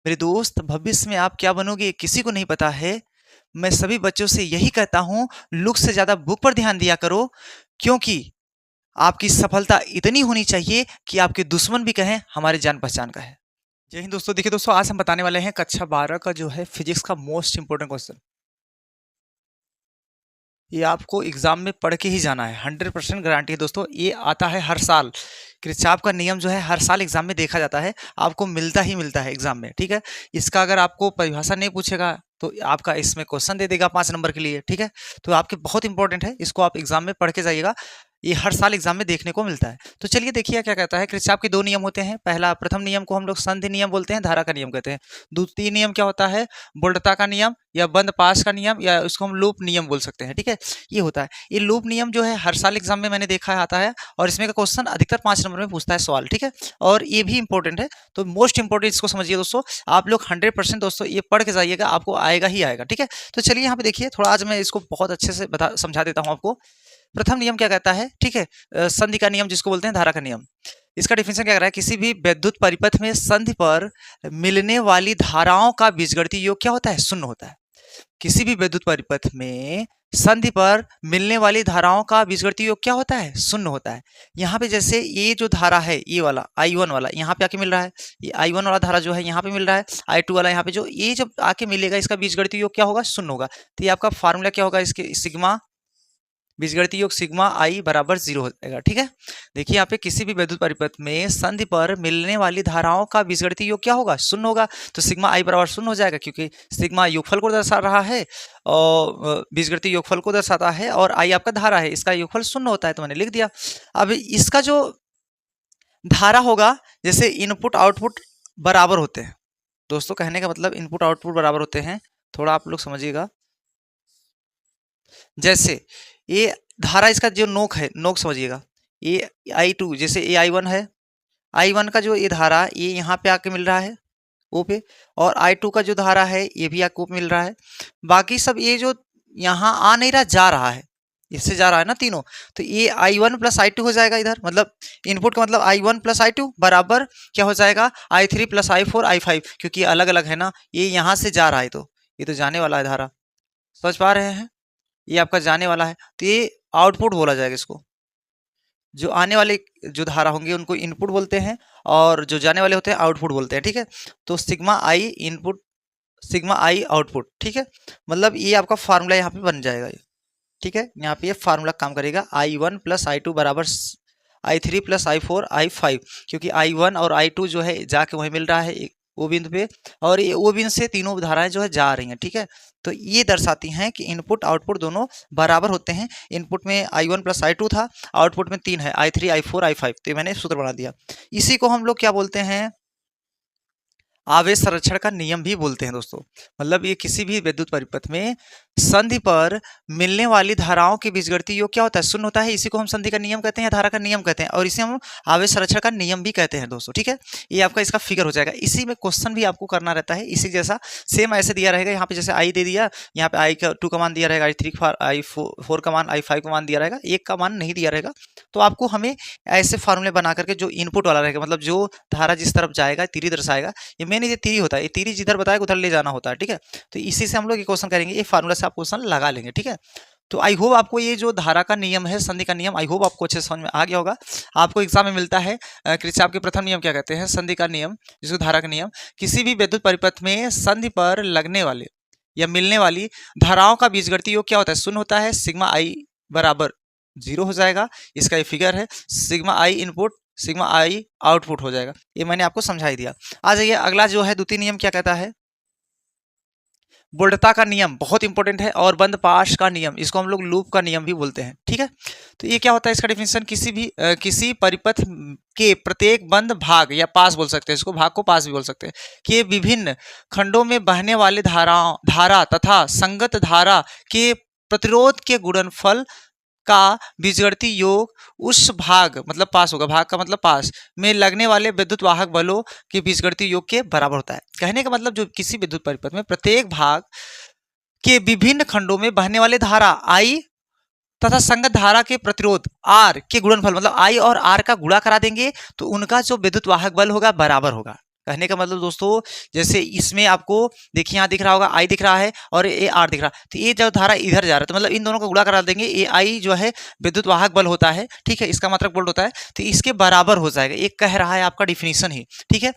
मेरे दोस्त, भविष्य में आप क्या बनोगे किसी को नहीं पता है। मैं सभी बच्चों से यही कहता हूँ, लुक से ज्यादा बुक पर ध्यान दिया करो, क्योंकि आपकी सफलता इतनी होनी चाहिए कि आपके दुश्मन भी कहें हमारे जान पहचान का है। जय हिंद दोस्तों। देखिए दोस्तों, आज हम बताने वाले हैं कक्षा 12 का जो है फिजिक्स का मोस्ट इंपोर्टेंट क्वेश्चन। ये आपको एग्जाम में पढ़ के ही जाना है, 100% गारंटी है दोस्तों। ये आता है हर साल, किरचॉफ का नियम जो है हर साल एग्जाम में देखा जाता है, आपको मिलता ही मिलता है एग्जाम में, ठीक है। इसका अगर आपको परिभाषा नहीं पूछेगा तो आपका इसमें क्वेश्चन दे देगा 5 नंबर के लिए, ठीक है। तो आपके बहुत इंपॉर्टेंट है, इसको आप एग्जाम में पढ़ के जाइएगा, ये हर साल एग्जाम में देखने को मिलता है। तो चलिए देखिए क्या कहता है। किरचॉफ के 2 नियम होते हैं। पहला, प्रथम नियम को हम लोग संधि नियम बोलते हैं, धारा का नियम कहते हैं। द्वितीय नियम क्या होता है? बोल्टता का नियम या बंद पास का नियम, या उसको हम लूप नियम बोल सकते हैं, ठीक है। ये होता है, ये लूप नियम जो है हर साल एग्जाम में मैंने देखा है आता है, और इसमें का क्वेश्चन अधिकतर 5 नंबर में पूछता है सवाल, ठीक है। और ये भी इंपॉर्टेंट है, तो मोस्ट इंपॉर्टेंट इसको समझिए दोस्तों। आप लोग 100% दोस्तों ये पढ़ के जाइएगा, आपको आएगा ही आएगा, ठीक है। तो चलिए यहाँ पे देखिए, थोड़ा आज मैं इसको बहुत अच्छे से समझा देता हूँ आपको। प्रथम नियम क्या कहता है, ठीक है, संधि का नियम जिसको बोलते हैं, धारा का नियम। इसका डिफिनेशन क्या कह रहा है? किसी भी विद्युत परिपथ में संधि पर मिलने वाली धाराओं का बीजगणितीय योग क्या होता है? शून्य होता है। किसी भी विद्युत परिपथ में संधि पर मिलने वाली धाराओं का बीजगणितीय योग क्या होता है? शून्य होता है। यहाँ पे जैसे ये जो धारा है, ये वाला I1 वाला यहाँ पे आके मिल रहा है, ये I1 वाला धारा जो है यहाँ पे मिल रहा है, I2 वाला यहाँ पे जो ये जब आके मिलेगा, इसका बीजगणितीय योग क्या होगा? शून्य होगा। तो ये आपका फार्मूला क्या होगा? इसके सिग्मा, बीजगणितीय योग सिग्मा आई बराबर 0 हो जाएगा, ठीक है। देखिए यहाँ पे किसी भी विद्युत परिपथ में संधि पर मिलने वाली धाराओं का बीजगणितीय योग क्या होगा? शून्य होगा। तो सिग्मा आई बराबर शून्य हो जाएगा, क्योंकि सिग्मा योगफल को दर्शा रहा है और बीजगणितीय योगफल को दर्शाता है, और आई आपका धारा है, इसका योगफल शून्य होता है, तो मैंने लिख दिया। अब इसका जो धारा होगा, जैसे इनपुट आउटपुट बराबर होते हैं दोस्तों, कहने का मतलब इनपुट आउटपुट बराबर होते हैं, थोड़ा आप लोग समझिएगा। जैसे ये धारा, इसका जो नोक है, नोक समझिएगा, ये I2 जैसे ये I1 है, I1 का जो ये धारा ये यहाँ पे आके मिल रहा है O पे, और I2 का जो धारा है ये भी आपको मिल रहा है। बाकी सब ये जो यहाँ आ नहीं रहा, जा रहा है, इससे जा रहा है ना तीनों, तो ये I1 प्लस I2 हो जाएगा इधर, मतलब इनपुट का मतलब I1 प्लस I2 बराबर क्या हो जाएगा? I3 प्लस I4 I5, क्योंकि अलग अलग है ना, ये यहाँ से जा रहा है, तो ये तो जाने वाला है धारा, समझ पा रहे हैं? ये आपका जाने वाला है, तो ये आउटपुट बोला जाएगा इसको। जो आने वाले जो धारा होंगे उनको इनपुट बोलते हैं, और जो जाने वाले होते हैं आउटपुट बोलते हैं, ठीक है। तो सिग्मा आई इनपुट, सिग्मा आई आउटपुट, ठीक है। मतलब ये आपका फार्मूला यहाँ पे बन जाएगा, ठीक है। यहाँ पे ये फार्मूला काम करेगा, I1 प्लस I2 बराबर I3 प्लस I4 I5, क्योंकि I1 और I2 जो है जाके वहीं मिल रहा है ओ बिंदु पे, और ये ओ बिंदु से तीनों धाराएं जो है जा रही हैं, ठीक है। तो ये दर्शाती हैं कि इनपुट आउटपुट दोनों बराबर होते हैं। इनपुट में I1 प्लस I2 था, आउटपुट में 3 है, I3 I4 I5, तो मैंने सूत्र बना दिया। इसी को हम लोग क्या बोलते हैं? आवेश संरक्षण का नियम भी बोलते हैं दोस्तों। मतलब ये किसी भी विद्युत परिपथ में संधि पर मिलने वाली धाराओं के बीजगणितीय योग क्या होता है? शून्य होता है। इसी को हम संधि का नियम कहते हैं या धारा का नियम कहते हैं, और इसे हम आवेश संरक्षण का नियम भी कहते हैं दोस्तों, ठीक है। ये आपका इसका फिगर हो जाएगा। इसी में क्वेश्चन भी आपको करना रहता है, इसी जैसा सेम ऐसे दिया रहेगा। यहाँ पे जैसे आई दे दिया, यहाँ पे I2 का मान दिया रहेगा, I3 I4 का मान, I5 का मान दिया रहेगा, एक का मान नहीं दिया रहेगा। तो आपको हमें ऐसे फार्मूले बना करके, जो इनपुट वाला रहेगा, मतलब जो धारा जिस तरफ जाएगा तीरी दर्शाएगा, ये मेन ये तीरी होता है, ये तीरी जिधर बताएगा उधर ले जाना होता है, ठीक है। तो इसी से हम लोग ये क्वेश्चन करेंगे, ये फार्मूला से आप क्वेश्चन लगा लेंगे, ठीक है। तो आई होप आपको ये जो धारा का नियम है, संधि का नियम, आई होप आपको अच्छे समझ में आ गया होगा। आपको एग्जाम में मिलता है किरचॉफ के प्रथम नियम क्या कहते हैं? संधि का नियम, जिसको धारा का नियम। किसी भी विद्युत परिपथ में संधि पर लगने वाले या मिलने वाली धाराओं का बीजगणितीय योग क्या होता है? शून्य होता है। सिग्मा आई बराबर 0 हो जाएगा, इसका ये फिगर है। सिग्मा आई इनपुट, सिग्मा आई आउटपुट हो जाएगा। ये मैंने आपको समझा ही दिया। आ जाइए, अगला जो है द्वितीय नियम क्या कहता है? बोल्टता का नियम बहुत इंपॉर्टेंट है, और बंद पाश का नियम, इसको हम लोग लूप का नियम भी बोलते हैं, ठीक है। तो ये क्या होता है? इसका डेफिनेशन, किसी परिपथ के प्रत्येक बंद भाग या पास बोल सकते हैं, इसको भाग को पास भी बोल सकते हैं, कि विभिन्न खंडों में बहने वाले धारा तथा संगत धारा के प्रतिरोध के गुणनफल का बीजगणितीय योग उस भाग, मतलब पास होगा, भाग का मतलब पास में लगने वाले विद्युत वाहक बलों के बीजगणितीय योग के बराबर होता है। कहने का मतलब, जो किसी विद्युत परिपथ में प्रत्येक भाग के विभिन्न खंडों में बहने वाले धारा I तथा संगत धारा के प्रतिरोध R के गुणनफल, मतलब I और R का गुणा करा देंगे तो उनका जो विद्युत वाहक बल होगा बराबर होगा। कहने का मतलब दोस्तों, जैसे इसमें आपको देखिए यहाँ दिख रहा होगा आई दिख रहा है और ए आर दिख रहा है, तो ये जो धारा इधर जा रहा है तो मतलब इन दोनों को गुणा करा देंगे, ए आई जो है विद्युत वाहक बल होता है, ठीक है, इसका मात्रक वोल्ट होता है, तो इसके बराबर हो जाएगा। ये कह रहा है आपका डिफिनीशन ही, ठीक है।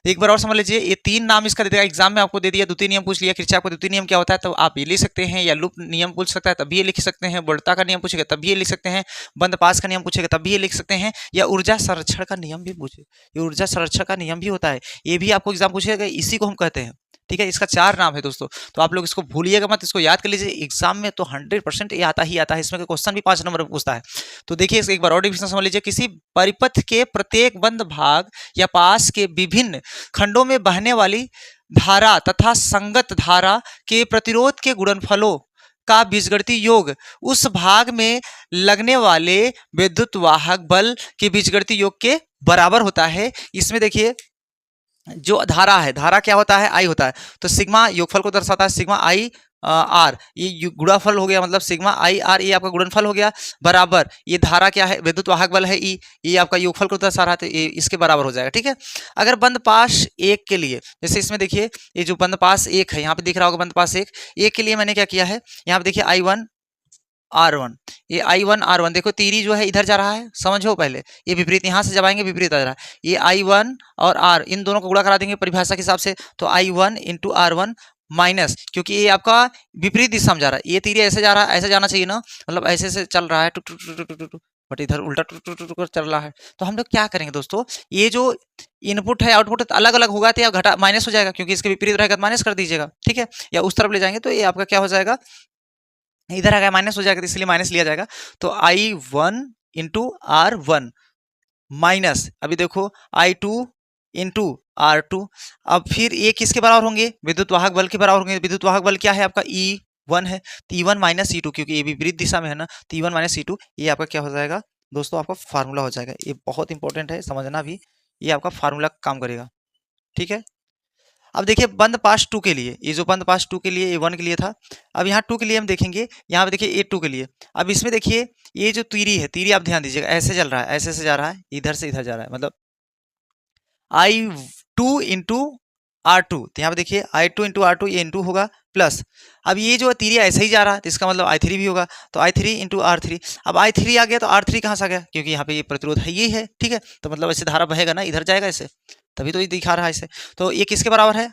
एक बार और समझ लीजिए, ये 3 नाम इसका दे देगा, एग्जाम में आपको दे दिया, द्वितीय नियम पूछ लिया, किरचॉफ का द्वितीय नियम क्या होता है तो आप ये लिख सकते हैं, या लूप नियम पूछ सकता है तब भी ये लिख सकते हैं, वोल्टता का नियम पूछेगा तब भी ये लिख सकते हैं, बंद पास का नियम पूछेगा तब भी ये लिख सकते हैं, या ऊर्जा संरक्षण का नियम भी पूछे, ये ऊर्जा संरक्षण का नियम भी होता है, ये भी आपको एग्जाम पूछेगा, इसी को हम कहते हैं, ठीक है। इसका 4 नाम है दोस्तों, तो आप लोग इसको भूलिएगा मत, इसको याद कर लीजिए, एग्जाम में तो 100% ये आता ही आता है, इसमें क्वेश्चन भी 5 नंबर में पूछता है। तो देखिए एक बार और डिफिनेशन समझ लीजिए, किसी परिपथ के प्रत्येक बंद भाग या पास के विभिन्न खंडों में बहने वाली धारा तथा संगत धारा के प्रतिरोध के गुणनफलों का बीजगणितीय योग उस भाग में लगने वाले विद्युत वाहक बल के बीजगणितीय योग के बराबर होता है। इसमें देखिए जो धारा है, धारा क्या होता है, आई होता है, तो सिग्मा योगफल को दर्शाता है, सिग्मा आई आर, ये गुणनफल हो गया, मतलब सिग्मा आई आर ये आपका गुणनफल हो गया, बराबर ये धारा क्या है, विद्युत वाहक बल है ई, ये आपका योगफल को दर्शा रहा है, तो ये इसके बराबर हो जाएगा, ठीक है। अगर बंद पास 1 के लिए, जैसे इसमें देखिए ये जो बंद पास 1 है, यहाँ पे दिख रहा होगा बंद पास 1 के लिए मैंने क्या किया है, यहाँ पे देखिए I1 R1, ये I1 R1 देखो तीरी जो है इधर जा रहा है, समझो पहले, ये विपरीत यहाँ से जब आएंगे विपरीत आ रहा है, ये I1 और R इन दोनों को गुणा करा देंगे परिभाषा के हिसाब से, तो I1 इंटू R1 माइनस, क्योंकि ये आपका विपरीत दिशा में जा रहा है, ये तीरी ऐसे जा रहा है, ऐसे जाना चाहिए ना, मतलब ऐसे से चल रहा है टुक टुक टुक टुक टुक, बट इधर उल्टा टुक टुक टुक टुक चल रहा है। तो हम लोग क्या करेंगे दोस्तों, ये जो इनपुट है आउटपुट अलग अलग होगा तो या घटा माइनस हो जाएगा, क्योंकि इसके विपरीत रहेगा तो माइनस कर दीजिएगा, ठीक है, या उस तरफ ले जाएंगे तो ये आपका क्या हो जाएगा, इधर आ गया माइनस हो जाएगा, तो इसलिए माइनस लिया जाएगा, तो I1 इंटू R1 माइनस, अभी देखो I2 इंटू R2, अब फिर ये किसके बराबर होंगे, विद्युत वाहक बल के बराबर होंगे। विद्युत वाहक बल क्या है आपका, E1 है, तो E1 माइनस E2, क्योंकि ये विपरीत दिशा में है ना, तो E1 माइनस E2 ये आपका क्या हो जाएगा दोस्तों, आपका फार्मूला हो जाएगा। ये बहुत इंपॉर्टेंट है, समझना भी, ये आपका फार्मूला काम करेगा, ठीक है। अब देखिए बंद पास 2 के लिए, ये जो बंद पास 2 के लिए ये 1 के लिए था, अब यहाँ 2 के लिए हम देखेंगे, यहाँ पे देखिए ये 2 के लिए, अब इसमें देखिए ये जो तीरी है, तीरी आप ध्यान दीजिएगा, ऐसे चल रहा है, ऐसे से जा रहा है, इधर से इधर जा रहा है, मतलब I2 इंटू R2, तो यहाँ पे देखिए I2 इंटू R2 ये इंटू होगा प्लस, अब ये जो तीरी ऐसे ही जा रहा है तो इसका मतलब I3 भी होगा, तो I3 इंटू R3, अब I3 आ गया तो R3 कहाँ से आ गया, क्योंकि यहाँ पे ये प्रतिरोध है, ये है, ठीक है, तो मतलब ऐसे धारा बहेगा ना, इधर जाएगा ऐसे, तभी तो ये दिखा रहा है इसे, तो ये किसके बराबर है,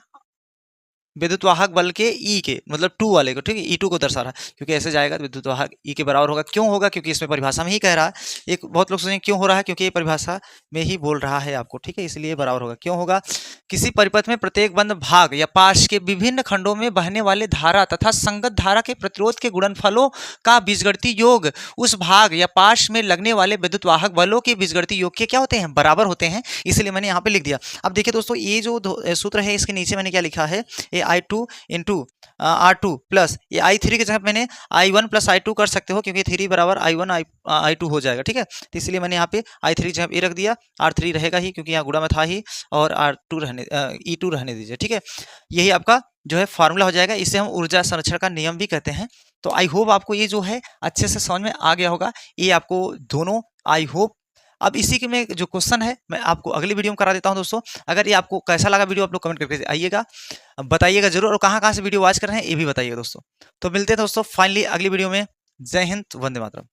विद्युत वाहक बल के ई के, मतलब 2 वाले को, ठीक है, E2 को दर्शा रहा है, क्योंकि ऐसे जाएगा तो विद्युत वाहक ई के बराबर होगा। क्यों होगा, क्योंकि इसमें परिभाषा में ही कह रहा है, एक बहुत लोग सोचेंगे क्यों हो रहा है, क्योंकि ये परिभाषा में ही बोल रहा है आपको, ठीक है, इसलिए बराबर होगा। क्यों होगा, किसी परिपथ में प्रत्येक बंद भाग या पाश के विभिन्न खंडों में बहने वाले धारा तथा संगत धारा के प्रतिरोध के गुणनफलों का बीजगणितीय योग उस भाग या पाश में लगने वाले विद्युत वाहक बलों के बीजगणितीय योग के क्या होते हैं, बराबर होते हैं, इसलिए मैंने यहाँ पे लिख दिया। अब देखिए दोस्तों, ये जो सूत्र है इसके नीचे मैंने क्या लिखा है, ये I2 इंटू R2 प्लस ये I3 के जगह मैंने I1 प्लस I2 कर सकते हो, क्योंकि 3 बराबर I1 I2 हो जाएगा, ठीक है, तो इसलिए मैंने यहाँ पे I3 जगह ये रख दिया, R3 रहेगा ही क्योंकि यहाँ गुणा में था ही, और R2 रहने E2 रहने दीजिए, ठीक है, यही आपका जो है फार्मूला हो जाएगा। इसे हम ऊर्जा संरक्षण का नियम भी कहते हैं। तो आई होप आपको ये जो है अच्छे से समझ में आ गया होगा, ये आपको दोनों, आई होप। अब इसी के में जो क्वेश्चन है मैं आपको अगली वीडियो में करा देता हूं दोस्तों। अगर ये आपको कैसा लगा वीडियो, आप लोग कमेंट करके आइएगा, बताइएगा जरूर, और कहाँ से वीडियो वॉच कर रहे हैं ये भी बताइएगा दोस्तों। तो मिलते हैं दोस्तों फाइनली अगली वीडियो में। जय हिंद, वंदे मातरम।